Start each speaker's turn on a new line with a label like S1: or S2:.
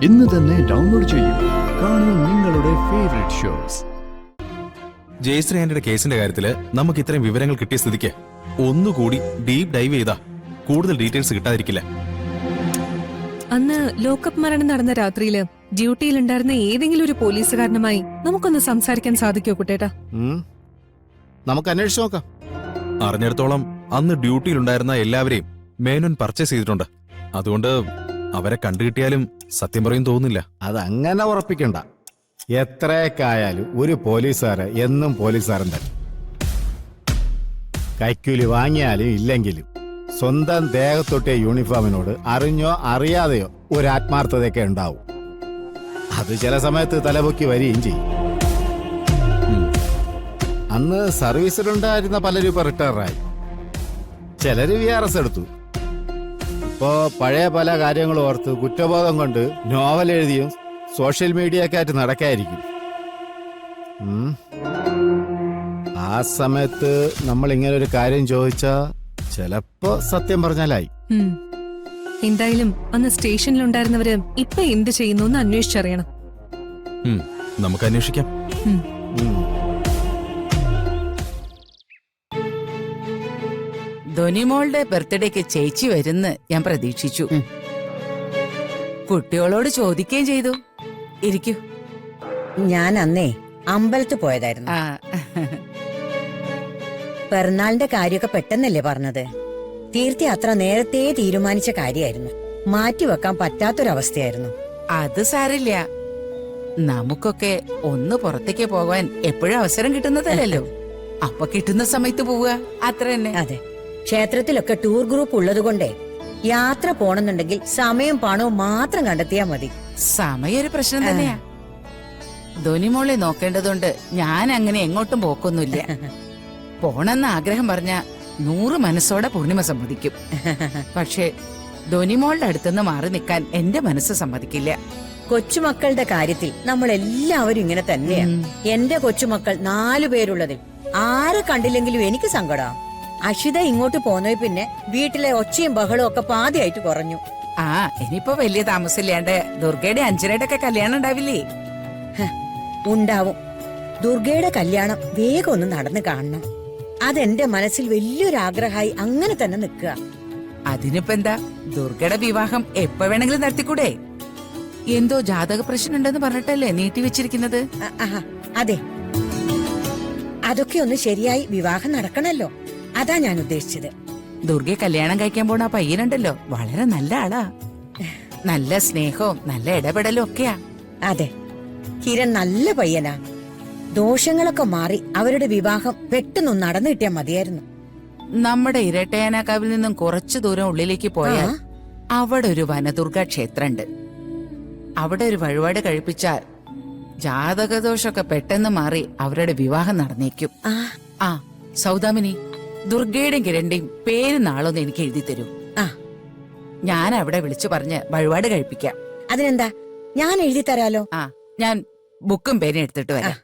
S1: ഇന്ന് തന്നെ ഡൗൺലോഡ് ചെയ്യൂ. കാണൂ നിങ്ങളുടെ ഫേവറേറ്റ് ഷോസ്.
S2: ജയശ്രീ ആന്റിയുടെ കേസിന്റെ കാര്യത്തില് നമുക്ക് ഇത്രയും വിവരങ്ങൾ കിട്ടിയ സ്ഥിതിക്ക് ഒന്നുകൂടി ഡീപ് ഡൈവ് ചെയ്താ കൂടുതൽ ഡീറ്റെയിൽസ് കിട്ടാതിരിക്കില്ല.
S3: അന്ന് ലോക്കപ്പ് മരണം നടന്ന രാത്രിയില് ഡ്യൂട്ടിയിലുണ്ടായിരുന്ന ഏതെങ്കിലും ഒരു പോലീസുകാരനുമായി നമുക്കൊന്ന് സംസാരിക്കാൻ സാധിക്കോ കുട്ടേട്ടാ?
S4: നമുക്ക് അന്വേഷിച്ചു നോക്കാം.
S2: അറിഞ്ഞിടത്തോളം അന്ന് ഡ്യൂട്ടിയിലുണ്ടായിരുന്ന എല്ലാവരെയും മേനോൻ പർച്ചേസ് ചെയ്തിട്ടുണ്ട്. അതുകൊണ്ട് അവരെ കണ്ടുകിട്ടിയാലും സത്യം പറയും തോന്നുന്നില്ല.
S4: അതങ്ങനെ ഉറപ്പിക്കണ്ട. എത്രയൊക്കെയായാലും ഒരു പോലീസുകാര് എന്നും പോലീസുകാരൻ തന്നെ. കൈക്കൂലി വാങ്ങിയാലും ഇല്ലെങ്കിലും സ്വന്തം ദേഹത്തൊട്ടിയ യൂണിഫോമിനോട് അറിഞ്ഞോ അറിയാതെയോ ഒരു ആത്മാർത്ഥതയൊക്കെ ഉണ്ടാവും. അത് ചില സമയത്ത് തലപൊക്കി വരികയും ചെയ്യും. അന്ന് സർവീസിലുണ്ടായിരുന്ന പലരും ഇപ്പൊ റിട്ടയറായി, ചിലര് VRS എടുത്തു. ഇപ്പോ പഴയ പല കാര്യങ്ങളും ഓർത്ത് കുറ്റബോധം കൊണ്ട് നോവൽ എഴുതിയും സോഷ്യൽ മീഡിയ ഒക്കെ ആയിട്ട് നടക്കായിരിക്കും. ആ സമയത്ത് നമ്മൾ ഇങ്ങനെ ഒരു കാര്യം ചോദിച്ചാ ചിലപ്പോ സത്യം പറഞ്ഞാലായി.
S3: എന്തായാലും അന്ന് സ്റ്റേഷനിലുണ്ടായിരുന്നവര് ഇപ്പൊ എന്ത് ചെയ്യുന്നു എന്ന് അന്വേഷിച്ചറിയണം.
S2: നമുക്ക് അന്വേഷിക്കാം.
S5: ധോനിമോളുടെ ബർത്ത്ഡേക്ക് ചേച്ചി വരുന്ന് ഞാൻ പ്രതീക്ഷിച്ചു. കുട്ടികളോട് ചോദിക്കുകയും ചെയ്തു. ഇരിക്കൂ.
S6: ഞാൻ അന്നേ അമ്പലത്തിൽ പോയതായിരുന്നു. പിറന്നാളിന്റെ കാര്യമൊക്കെ പെട്ടെന്നല്ലേ പറഞ്ഞത്. തീർത്ഥയാത്ര നേരത്തെ തീരുമാനിച്ച കാര്യമായിരുന്നു. മാറ്റിവെക്കാൻ പറ്റാത്തൊരവസ്ഥയായിരുന്നു.
S5: അത് സാരില്ല. നമുക്കൊക്കെ ഒന്ന് പുറത്തേക്ക് പോകാൻ എപ്പോഴും അവസരം കിട്ടുന്നതല്ലോ. അപ്പൊ കിട്ടുന്ന സമയത്ത് പോവുക, അത്ര തന്നെ.
S6: അതെ, ക്ഷേത്രത്തിലൊക്കെ ടൂർ ഗ്രൂപ്പ് ഉള്ളത് കൊണ്ടേ യാത്ര പോണെന്നുണ്ടെങ്കിൽ സമയം പണവും മാത്രം കണ്ടെത്തിയാ മതി.
S5: സമയം ഒരു പ്രശ്നം തന്നെയാ. ധോനിമോളെ നോക്കേണ്ടതുകൊണ്ട് ഞാൻ അങ്ങനെ എങ്ങോട്ടും പോക്കൊന്നുമില്ല. പോണെന്ന് ആഗ്രഹം പറഞ്ഞ 100 മനസ്സോടെ പൂർണിമ സമ്മതിക്കും. പക്ഷേ ധോനിമോളുടെ അടുത്തുനിന്ന് മാറി നിൽക്കാൻ എന്റെ മനസ്സ് സമ്മതിക്കില്ല.
S6: കൊച്ചുമക്കളുടെ കാര്യത്തിൽ നമ്മൾ എല്ലാവരും ഇങ്ങനെ തന്നെയാണ്. എന്റെ കൊച്ചുമക്കൾ 4 പേരുള്ളതിൽ ആരെ കണ്ടില്ലെങ്കിലും എനിക്ക് സങ്കടം. അക്ഷിത ഇങ്ങോട്ട് പോന്നോ പിന്നെ വീട്ടിലെ ഒച്ചയും ബഹളവും ഒക്കെ പാതിയായിട്ട് കുറഞ്ഞു.
S5: ഇനിയിപ്പോ വലിയ താമസമില്ലാണ്ട് ദുർഗയുടെ അഞ്ചരയുടെ ഒക്കെ കല്യാണം ഉണ്ടാവില്ലേ?
S6: ഉണ്ടാവും. ദുർഗയുടെ കല്യാണം വേഗം ഒന്ന് നടന്നു കാണണം. അതെന്റെ മനസ്സിൽ വലിയൊരു ആഗ്രഹമായി അങ്ങനെ തന്നെ നിൽക്കുക.
S5: അതിനിപ്പോ എന്താ, ദുർഗയുടെ വിവാഹം എപ്പോ വേണമെങ്കിലും നടത്തിക്കൂടെ? എന്തോ ജാതക പ്രശ്നം ഉണ്ടെന്ന് പറഞ്ഞിട്ടല്ലേ നീട്ടി വെച്ചിരിക്കുന്നത്?
S6: അതെ, അതൊക്കെ ഒന്ന് ശരിയായി വിവാഹം നടക്കണല്ലോ. അതാ ഞാൻ ഉദ്ദേശിച്ചത്.
S5: ദുർഗയെ കല്യാണം കഴിക്കാൻ പോണ ആ പയ്യനുണ്ടല്ലോ, വളരെ നല്ല ആളാ. നല്ല സ്നേഹവും നല്ല ഇടപെടലും ഒക്കെയാ.
S6: അതെ, കിരൺ നല്ല പയ്യനാ. ദോഷങ്ങളൊക്കെ മാറി അവരുടെ വിവാഹം പെട്ടെന്ന് നടന്നു കിട്ടിയാൽ മതിയായിരുന്നു.
S5: നമ്മുടെ ഇരട്ടയാനാക്കാവിൽ നിന്നും കുറച്ചു ദൂരം ഉള്ളിലേക്ക് പോയാൽ അവിടെ ഒരു വനദുർഗ ക്ഷേത്രമുണ്ട്. അവിടെ ഒരു വഴിപാട് കഴിപ്പിച്ചാൽ ജാതകദോഷമൊക്കെ പെട്ടെന്ന് മാറി അവരുടെ വിവാഹം നടന്നേക്കും. സൗദാമിനി, ദുർഗയുടെയും കിരണിന്റെയും പേര് നാളൊന്ന് എനിക്ക് എഴുതി തരൂ. ഞാൻ അവിടെ വിളിച്ചു പറഞ്ഞ് വഴിപാട് കഴിപ്പിക്കാം.
S6: അതിനെന്താ, ഞാൻ എഴുതി തരാലോ.
S5: ഞാൻ ബുക്കും പേരും എടുത്തിട്ട് വരാം.